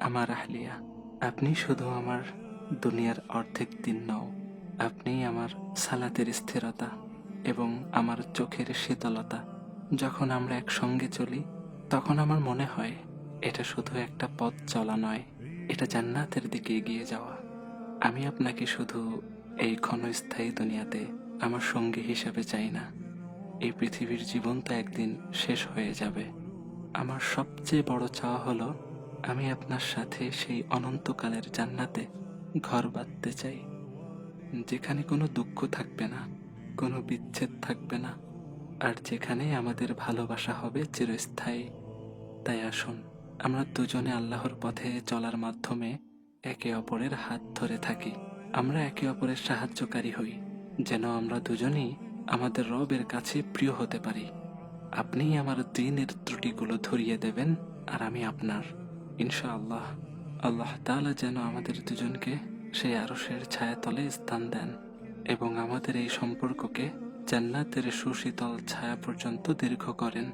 আমার আহলিয়া, আপনি শুধু আমার দুনিয়ার অর্ধেক দিন নও, আপনি আমার সালাতের স্থিরতা এবং আমার চোখের শীতলতা। যখন আমরা একসঙ্গে চলি তখন আমার মনে হয় এটা শুধু একটা পথ চলা নয়, এটা জান্নাতের দিকে এগিয়ে যাওয়া। আমি আপনাকে শুধু এই ক্ষণস্থায়ী দুনিয়াতে আমার সঙ্গী হিসেবে চাই না। এই পৃথিবীর জীবন তো একদিন শেষ হয়ে যাবে। আমার সবচেয়ে বড় চাওয়া হলো আমি আপনার সাথে সেই অনন্তকালের জান্নাতে ঘর বাঁধতে চাই, যেখানে কোনো দুঃখ থাকবে না, কোনো বিচ্ছেদ থাকবে না, আর যেখানে আমাদের ভালোবাসা হবে চিরস্থায়ী। তাই আসুন আমরা দুজনে আল্লাহর পথে চলার মাধ্যমে একে অপরের হাত ধরে থাকি। আমরা একে অপরের সাহায্যকারী হই, যেন আমরা দুজনেই আমাদের রবের কাছে প্রিয় হতে পারি। আপনিই আমার দিনের ত্রুটিগুলো ধরিয়ে দেবেন, আর আমি আপনার। ইনশাআল্লাহ আল্লাহ তাআলা যেন আমাদের দুজনকে সেই আরশের ছায়াতলে স্থান দেন এবং আমাদের এই সম্পর্ককে জান্নাতের সুশীতল ছায়া পর্যন্ত দীর্ঘ করেন।